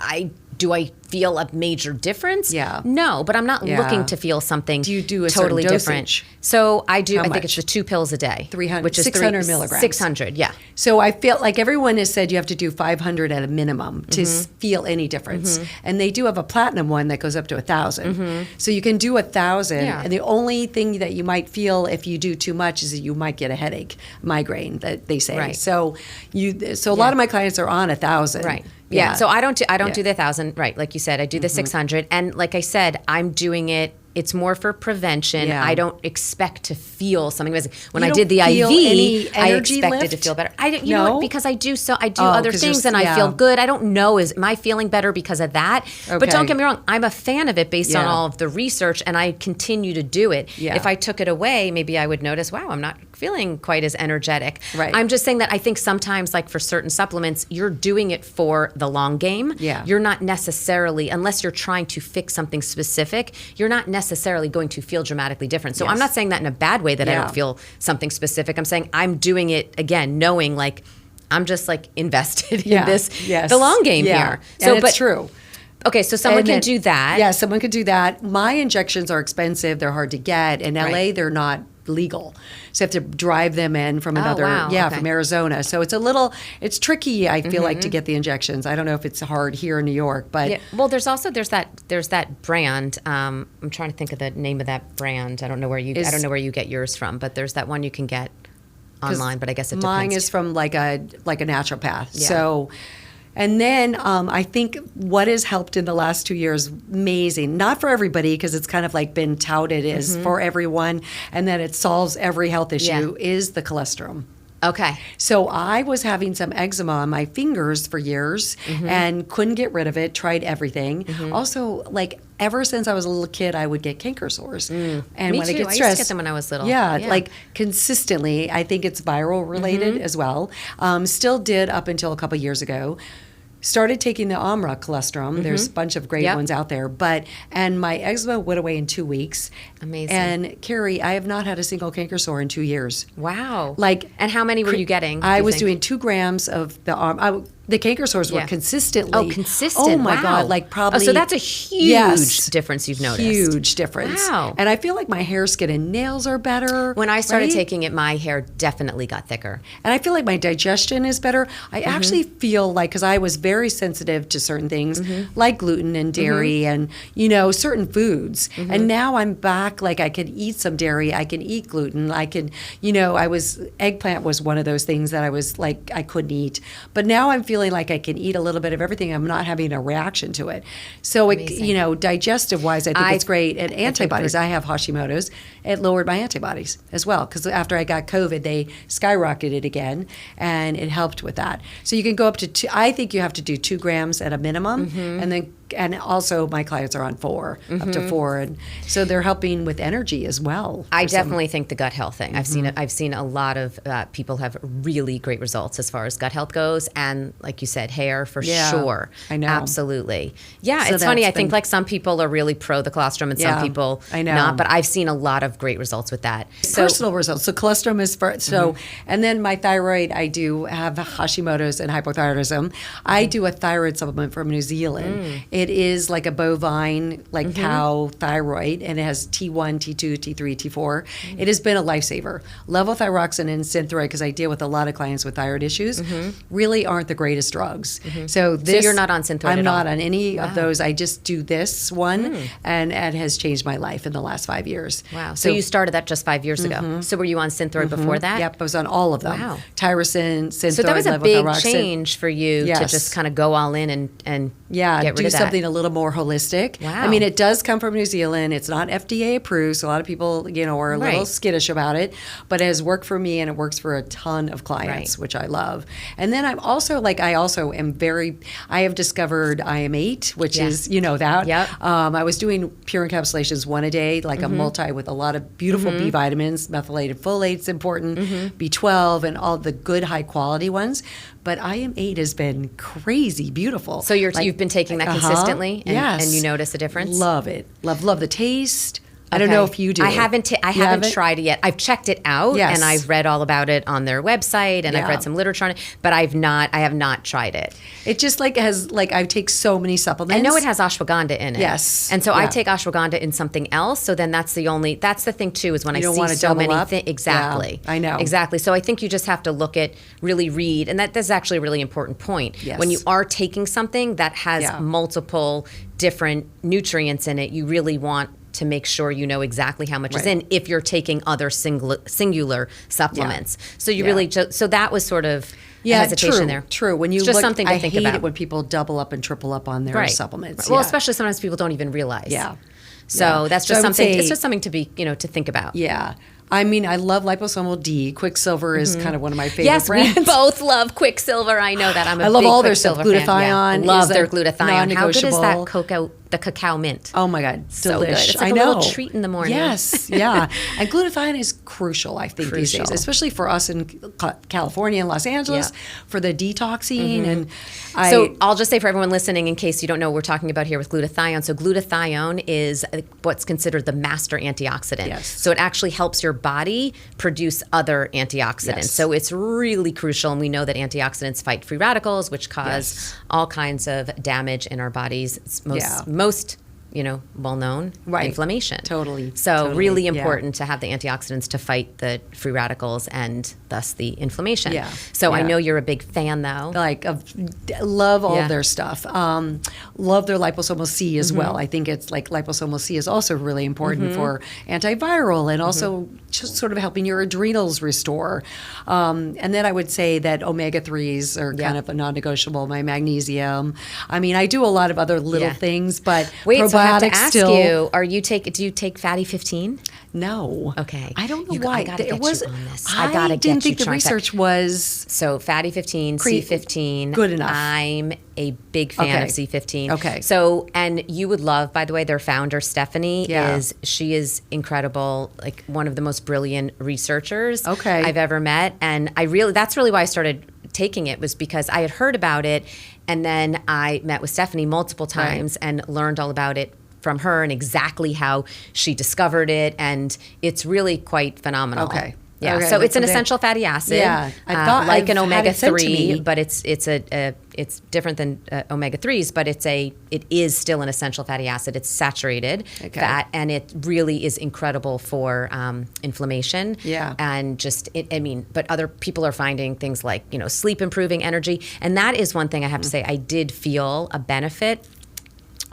I feel a major difference? Yeah. No, but I'm not looking to feel something do you do a totally different. So I do, I think it's the 2 pills a day. 300, which is 600 milligrams. 600, yeah. So I feel like everyone has said you have to do 500 at a minimum to feel any difference. And they do have a platinum one that goes up to 1,000. So you can do 1,000. Yeah. And the only thing that you might feel if you do too much is that you might get a headache, migraine, that they say. Right. So a lot of my clients are on 1,000. Right. Yeah. So I don't do the 1,000. Right. Like you said, I do the 600. And like I said, I'm doing it. It's more for prevention. Yeah. I don't expect to feel something amazing. When You I did the don't feel IV, any I energy expected lift? to feel better. You No? know what? Because I do other 'cause things you're- and I feel good. I don't know, am I feeling better because of that? But Okay. don't get me wrong, I'm a fan of it based on Yeah. all of the research, and I continue to do it. Yeah. If I took it away, maybe I would notice, wow, I'm not feeling quite as energetic. Right. I'm just saying that I think sometimes, like for certain supplements, you're doing it for the long game. Yeah. You're not necessarily, unless you're trying to fix something specific, you're not necessarily going to feel dramatically different. So I'm not saying that in a bad way that I don't feel something specific. I'm saying I'm doing it, again, knowing like I'm just like invested in this, Yes. the long game here. So, and it's true. Okay, so someone can do that. Yeah, someone could do that. My injections are expensive. They're hard to get. In LA, they're not legal. So you have to drive them in from another, from Arizona. So it's tricky, I feel like, to get the injections. I don't know if it's hard here in New York, but. Well, there's that brand. I'm trying to think of the name of that brand. I don't know where you get yours from, but there's that one you can get online, but I guess it depends. Mine is from like a naturopath. Yeah. So. And then I think what has helped in the last 2 years, amazing, not for everybody because it's kind of like been touted as for everyone and that it solves every health issue, is the cholesterol. Okay. So I was having some eczema on my fingers for years and couldn't get rid of it, tried everything. Also, like ever since I was a little kid, I would get canker sores. And Me when too. I get I stressed, used to get them when I was little. Yeah, like consistently. I think it's viral related as well. Still did up until a couple years ago. Started taking the Amra colostrum. There's a bunch of great ones out there. And my eczema went away in 2 weeks. Amazing. And Keri, I have not had a single canker sore in 2 years. Wow. And how many were you getting? I was doing 2 grams of the canker sores were consistently. Oh, consistent. Oh my God. Like probably. Oh, so that's a huge difference you've noticed. Huge difference. Wow. And I feel like my hair, skin, and nails are better. When I started taking it, my hair definitely got thicker. And I feel like my digestion is better. I actually feel like, because I was very sensitive to certain things like gluten and dairy and, certain foods. And now I'm back, like I can eat some dairy, I can eat gluten, I can, eggplant was one of those things that I was like, I couldn't eat. But now I'm feeling like I can eat a little bit of everything. I'm not having a reaction to it. So, digestive wise, I think it's great. And antibodies, I have Hashimoto's. It lowered my antibodies as well. Because after I got COVID, they skyrocketed again. And it helped with that. So you can go up to 2, I think you have to do 2 grams at a minimum. And also my clients are on 4, up to 4. And so they're helping with energy as well. I definitely think the gut health thing. I've seen a lot of people have really great results as far as gut health goes. And like you said, hair for sure. I know. Absolutely. Yeah, so it's funny. I think like some people are really pro the colostrum and some people not. But I've seen a lot of great results with that. Personal results. So colostrum is first. So, and then my thyroid, I do have Hashimoto's and hypothyroidism. I do a thyroid supplement from New Zealand. It is like a bovine, like cow thyroid, and it has T1, T2, T3, T4. It has been a lifesaver. Levothyroxine and Synthroid, because I deal with a lot of clients with thyroid issues, really aren't the greatest drugs. So you're not on Synthroid I'm at not all? on any of those. I just do this one, and it has changed my life in the last 5 years. Wow. So you started that just 5 years ago. So were you on Synthroid before that? Yep, I was on all of them. Wow. Tyrosine, Synthroid, so that was a big levothyroxine. change for you to just kind of go all in and get rid do of that. something a little more holistic. Wow. I mean, it does come from New Zealand. It's not FDA approved, so a lot of people, are a little skittish about it, but it has worked for me and it works for a ton of clients, which I love. And then I'm also I have discovered IM8, which is, that. Yep. I was doing pure encapsulations 1 a day, like a multi with a lot of beautiful B vitamins, methylated folate's important, B12, and all the good high quality ones. But IM8 has been crazy beautiful. So you've been taking that consistently, and you notice a difference? Love it. Love the taste. I don't know if you do. I haven't tried it yet. I've checked it out, and I've read all about it on their website, and I've read some literature on it, but I have not tried it. It just has I take so many supplements. I know it has ashwagandha in it. Yes. And so I take ashwagandha in something else, so then that's the thing too, is when I see so many things. Exactly. Yeah, I know. Exactly. So I think you just have to really read, and that's actually a really important point. Yes. When you are taking something that has multiple different nutrients in it, you really want to make sure you know exactly how much is in if you're taking other singular supplements. So you really so that was sort of a hesitation there. True. When you it's just something to think about. I hate it when people double up and triple up on their supplements. Well, especially sometimes people don't even realize. Yeah. So that's just something. It's just something to be to think about. Yeah. I mean, I love liposomal D. Quicksilver is kind of one of my favorite brands. Yes, we both love Quicksilver. I know that. I love all their stuff. Glutathione. Love their glutathione. How good is that the cacao mint. Oh my God, So good. delish. It's like I a know. little treat in the morning. Yes, yeah. And glutathione is crucial, I think, these days, Crucial. especially for us in California and Los Angeles, for the detoxing. And So I'll just say for everyone listening, in case you don't know what we're talking about here with glutathione. So glutathione is what's considered the master antioxidant. Yes. So it actually helps your body produce other antioxidants. Yes. So it's really crucial. And we know that antioxidants fight free radicals, which cause all kinds of damage in our bodies. It's most well-known inflammation. Totally. So really important to have the antioxidants to fight the free radicals and thus the inflammation. Yeah. So I Yeah. know you're a big fan though. Love all of their stuff. Love their liposomal C as well. I think it's like liposomal C is also really important for antiviral and also just sort of helping your adrenals restore. And then I would say that omega-3s are kind of a non-negotiable. My magnesium. I mean, I do a lot of other little things, but Wait, so I have to probiotics ask still. you, do you take Fatty 15? No. Okay. I don't know You- why. I gotta It get was, you on this. I I gotta didn't get you think the trying research was So Fatty 15, C15. Good enough. I'm a big fan of C15. Okay. So, and you would love, by the way, their founder, Stephanie, Yeah. she is incredible, like one of the most brilliant researchers Okay. I've ever met. And that's really why I started taking it, was because I had heard about it. And then I met with Stephanie multiple times and learned all about it from her and exactly how she discovered it. And it's really quite phenomenal. Okay. Yeah, Okay, so it's that's an something- essential fatty acid. Yeah, I thought like an I've had it sent to omega-3, me. but it's different than omega-3s, but it is still an essential fatty acid. It's saturated fat, and it really is incredible for inflammation. Yeah. And but other people are finding things like, sleep improving, energy. And that is one thing I have to say, I did feel a benefit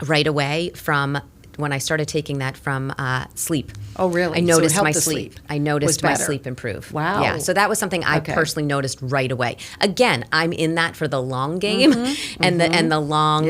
right away from when I started taking that from sleep. Oh, really? I So it noticed helped my the sleep. sleep I noticed was my better. sleep improve. Wow. Yeah. So that was something I personally noticed right away. Again, I'm in that for the long game and the long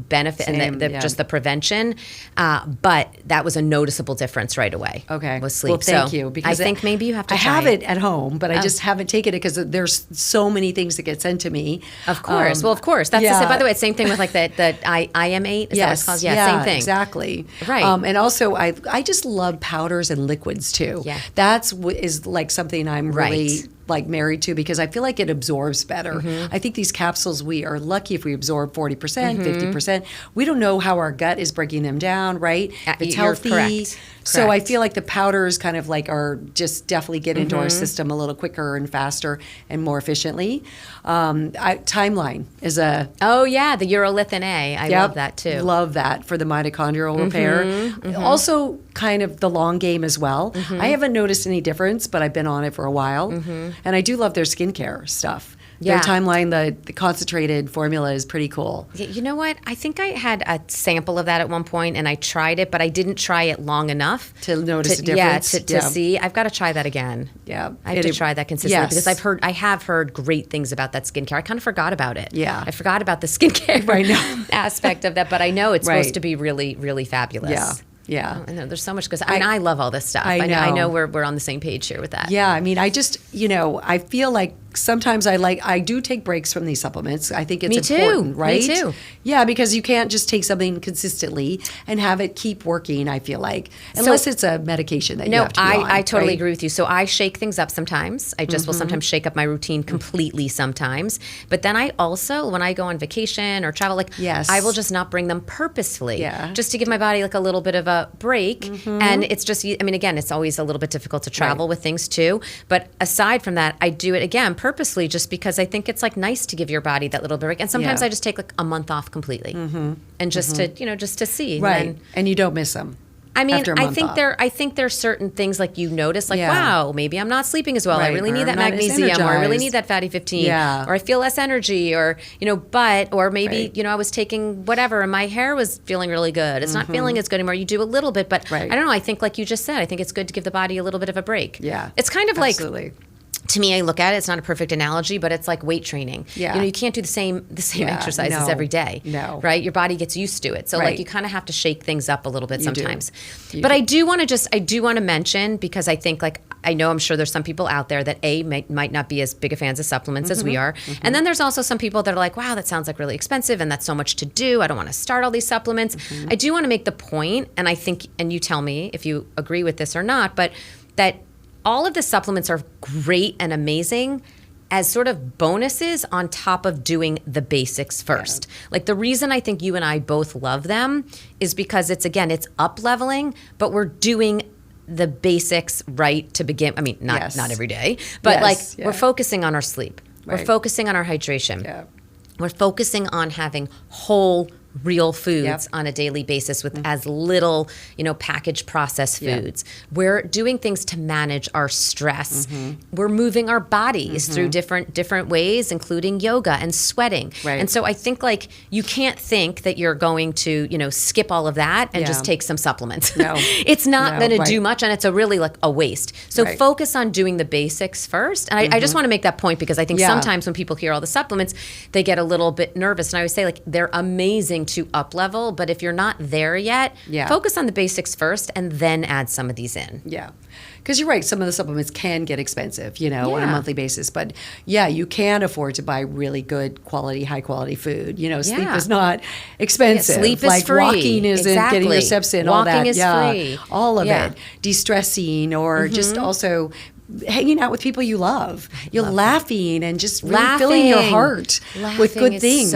benefit and just the prevention. But that was a noticeable difference right away. Okay. With sleep. Well, thank So you. Because I think maybe you have to I try have it at home, but I just haven't taken it because there's so many things that get sent to me. Of course. Well, of course. That's the same. By the way, same thing with like the IM8. Is that what it's called? Yeah, same thing. Exactly. Right. And also, I just love powders and liquids too. Yeah. Is like something I'm really like married to because I feel like it absorbs better. I think these capsules, we are lucky if we absorb 40%, 50%. We don't know how our gut is breaking them down, right? It's You're healthy. correct. So I Correct. feel like the powders kind of like are just definitely get into our system a little quicker and faster and more efficiently. Timeline is a Oh, yeah. The urolithin A. I love that too. Love that for the mitochondrial repair. Also, kind of the long game as well. I haven't noticed any difference, but I've been on it for a while, and I do love their skincare stuff. Yeah. Their timeline, the concentrated formula is pretty cool. You know what? I think I had a sample of that at one point, and I tried it, but I didn't try it long enough To notice a difference. to see. I've got to try that again. Yeah. I have to try that consistently Yes. because I have heard great things about that skincare. I kind of forgot about it. Yeah. I forgot about the skincare I know. aspect of that, but I know it's Right. supposed to be really, really fabulous. Yeah. Yeah. I know there's so much because I love all this stuff. I I know know. we're on the same page here with that. Yeah, I mean, I just, I feel like sometimes I do take breaks from these supplements. I think it's Me too. important, right? Me too. Yeah, because you can't just take something consistently and have it keep working, I feel like. Unless it's a medication that you No, have to be on, I totally right? agree with you. So I shake things up sometimes. I just will sometimes shake up my routine completely sometimes. But then I also, when I go on vacation or travel, Yes. I will just not bring them purposefully. Yeah. Just to give my body like a little bit of a break. And it's just, again, it's always a little bit difficult to travel with things too. But aside from that, I do it again purposely just because I think it's like nice to give your body that little break. And sometimes Yeah. I just take like a month off completely. And just to, just to see. And Right. then- And you don't miss them. I mean, after a I month think off. I think there's certain things like you notice, like, Yeah. wow, maybe I'm not sleeping as well. I Right, really or need that I'm not as magnesium, or I really energized. need that fatty 15, Yeah. or I feel less energy, or or maybe Right. I was taking whatever, and my hair was feeling really good. It's not feeling as good anymore. You do a little bit, but Right. I don't know. I think, like you just said, I think it's good to give the body a little bit of a break. Yeah. It's kind of Absolutely. like to me, I look at it, it's not a perfect analogy, but it's like weight training. Yeah. You know, you can't do the same exercises every day. No. Right? Your body gets used to it. So like you kind of have to shake things up a little bit sometimes. But I do want to mention, because I think I'm sure there's some people out there that might not be as big a fans of supplements as we are. And then there's also some people that are like, wow, that sounds like really expensive and that's so much to do. I don't want to start all these supplements. I do want to make the point, and I think, and you tell me if you agree with this or not, but that all of the supplements are great and amazing as sort of bonuses on top of doing the basics first. Yeah. Like the reason I think you and I both love them is because it's up leveling, but we're doing the basics right to begin. I mean, not every day, but we're focusing on our sleep. Right. We're focusing on our hydration. Yeah. We're focusing on having whole, real foods on a daily basis with as little, packaged processed foods. We're doing things to manage our stress. We're moving our bodies through different ways, including yoga and sweating. Right. And so I think you can't think that you're going to, skip all of that and just take some supplements. No. It's not going to do much, and it's really a waste. So focus on doing the basics first. And I just want to make that point, because I think sometimes when people hear all the supplements, they get a little bit nervous. And I always say they're amazing to up level, but if you're not there yet, focus on the basics first and then add some of these in. Yeah. Because you're right, some of the supplements can get expensive, on a monthly basis. But you can afford to buy really good quality, high quality food. Sleep is not expensive. Sleep is free. Walking isn't getting your steps in, all that. Walking is free. All of it. De-stressing, or just also hanging out with people you love. You're laughing and just really filling your heart with good things.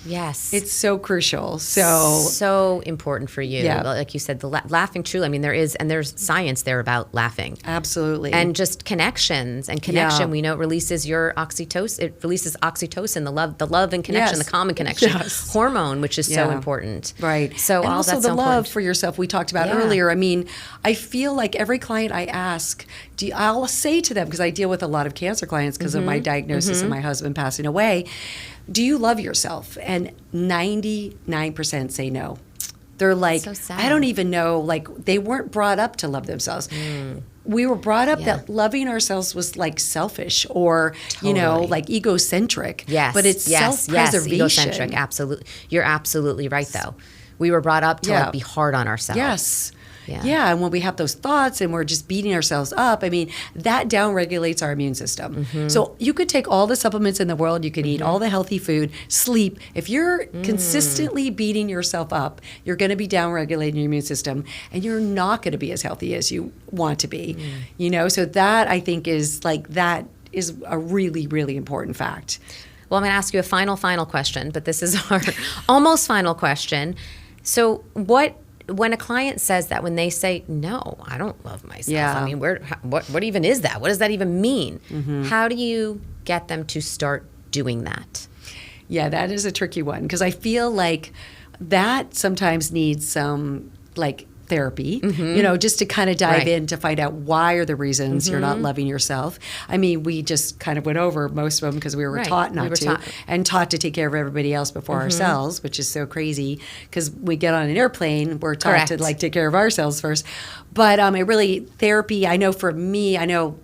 Yes. It's so crucial. So important for you. Yeah. Like you said, the laughing truly, there's science there about laughing. Absolutely. And just connections and connection. We know it releases your oxytocin. It releases oxytocin, the love and connection, the common connection hormone, which is so important. Right. So and all also that's the so love important for yourself we talked about earlier. I feel like every client I ask, I'll say to them, because I deal with a lot of cancer clients because of my diagnosis and my husband passing away, do you love yourself? And 99% say no. They're like, so sad. I don't even know, they weren't brought up to love themselves. We were brought up that loving ourselves was selfish or, egocentric. Yes. But it's self-preservation. Yes, egocentric, absolutely. You're absolutely right, though. We were brought up to be hard on ourselves. Yes. Yeah, and when we have those thoughts and we're just beating ourselves up, that downregulates our immune system. So you could take all the supplements in the world, you could eat all the healthy food, sleep. If you're consistently beating yourself up, you're going to be downregulating your immune system, and you're not going to be as healthy as you want to be. So that, I think, is a really, really important fact. Well, I'm going to ask you a final question, but this is our almost final question. So when a client says that, when they say, no, I don't love myself, what even is that? What does that even mean? How do you get them to start doing that? Yeah, that is a tricky one, because I feel like that sometimes needs some therapy, just to kind of dive in to find out why are the reasons you're not loving yourself. We just kind of went over most of them because we were taught not to, and taught to take care of everybody else before ourselves, which is so crazy, because we get on an airplane, we're taught to take care of ourselves first. But therapy, I know for me,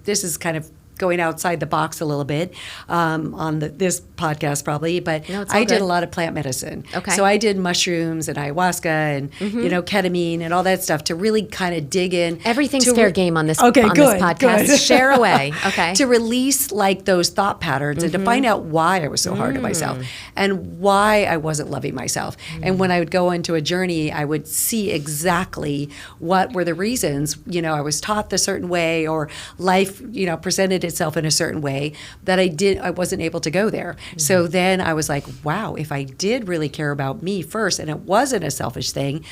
this is kind of going outside the box a little bit on this podcast probably, but I did a lot of plant medicine. Okay. So I did mushrooms and ayahuasca and ketamine and all that stuff to really kind of dig in. Everything's fair game on this podcast. Good. Share away. Okay. To release those thought patterns and to find out why I was so hard on myself and why I wasn't loving myself. And when I would go into a journey, I would see exactly what were the reasons. I was taught the certain way, or life, presented itself in a certain way that I wasn't able to go there. So then I was like, wow, if I did really care about me first and it wasn't a selfish thing,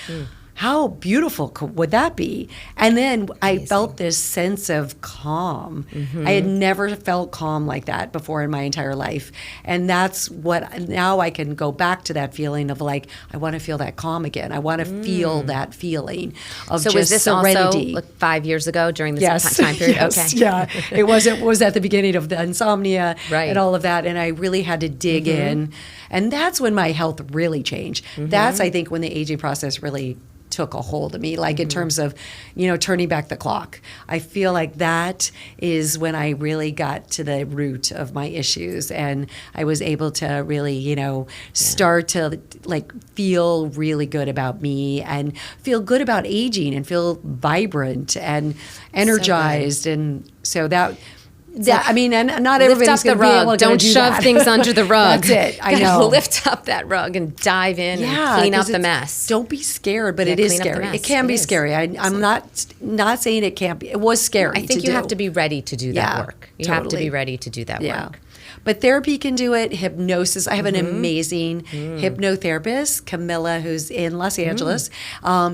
how beautiful would that be? And then I felt this sense of calm. I had never felt calm like that before in my entire life. And that's now I can go back to that feeling of I want to feel that calm again. I want to feel that feeling of so just was this serenity. Also 5 years ago during this time period? Yes, okay. Yeah. It was at the beginning of the insomnia and all of that. And I really had to dig in. And that's when my health really changed. That's, I think, when the aging process really took a hold of me, like in terms of, turning back the clock. I feel like that is when I really got to the root of my issues, and I was able to really, start to like feel really good about me and feel good about aging and feel vibrant and energized. And so that I mean, and not everybody's going to be able to Don't shove things under the rug. That's it. I know. Lift up that rug and dive in and clean up the mess. Don't be scared, but it is scary. It can be scary. I'm not saying it can't be. It was scary. I think you have to be have to do that work. You have to be ready to do that work. But therapy can do it. Hypnosis. I have an amazing hypnotherapist, Camilla, who's in Los Angeles.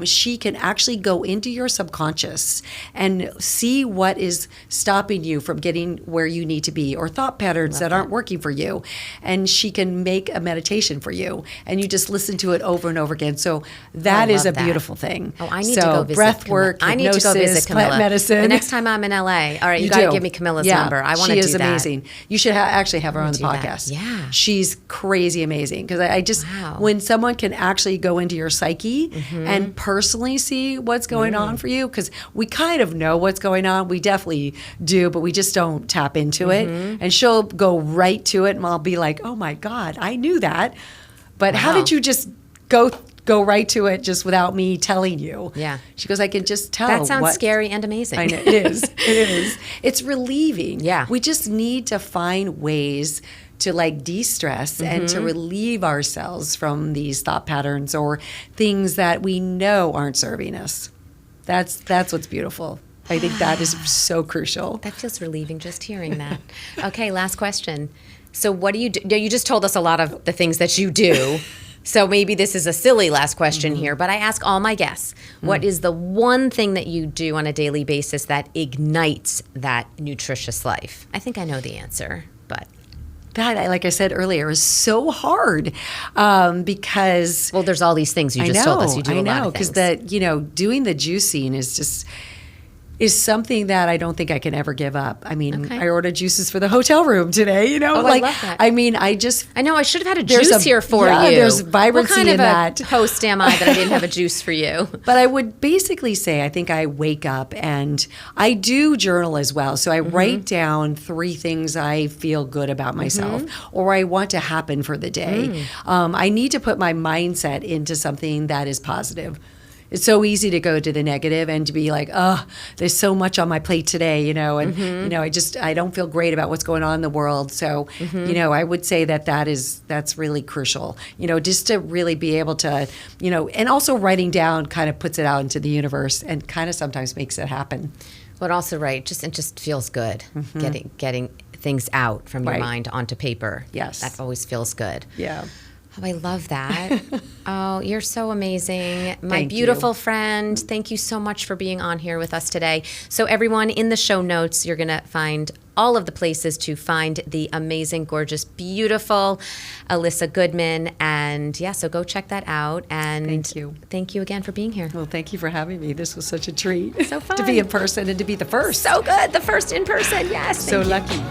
She can actually go into your subconscious and see what is stopping you from getting where you need to be, or thought patterns that aren't working for you. And she can make a meditation for you, and you just listen to it over and over again. So that is a beautiful thing. Oh, I need to go visit breath work, I need to go visit Camilla. Plant medicine. The next time I'm in LA, all right, you got to give me Camilla's number. I want to do that. She is amazing. You should actually have her on the podcast. Yeah. She's crazy amazing, because I just, when someone can actually go into your psyche and personally see what's going on for you, because we kind of know what's going on. We definitely do, but we just don't tap into it. And she'll go right to it, and I'll be like, oh my God, I knew that. But how did you just go right to it just without me telling you? Yeah. She goes, I can just tell. That sounds scary and amazing. I know, it is. It is. It's relieving. Yeah. We just need to find ways to like de-stress and to relieve ourselves from these thought patterns or things that we know aren't serving us. That's what's beautiful. I think that is so crucial. That feels relieving just hearing that. Okay, last question. So what do you do? You just told us a lot of the things that you do. So maybe this is a silly last question here, but I ask all my guests, what is the one thing that you do on a daily basis that ignites that nutritious life? I think I know the answer, but... That, like I said earlier, is so hard because... Well, there's all these things you just told us. You do a lot of things. Because doing the juicing is something that I don't think I can ever give up. I mean, I ordered juices for the hotel room today, I love that. I mean, I know I should have had a juice here for you. There's vibrancy in that. What kind of a host am I that I didn't have a juice for you? But I would basically say, I think I wake up and I do journal as well. So I write down 3 things I feel good about myself or I want to happen for the day. I need to put my mindset into something that is positive. It's so easy to go to the negative and to be like, oh, there's so much on my plate today, and I don't feel great about what's going on in the world. So, I would say that's really crucial, just to really be able to, and also writing down kind of puts it out into the universe and kind of sometimes makes it happen. But also, it just feels good getting things out from your mind onto paper. Yes. That always feels good. Yeah. Oh, I love that. Oh, you're so amazing. My beautiful friend, thank you so much for being on here with us today. So everyone, in the show notes, you're going to find all of the places to find the amazing, gorgeous, beautiful Elissa Goodman. And so go check that out. And thank you. Thank you again for being here. Well, thank you for having me. This was such a treat. So fun. To be in person and to be the first. So good. The first in person. Yes. So lucky.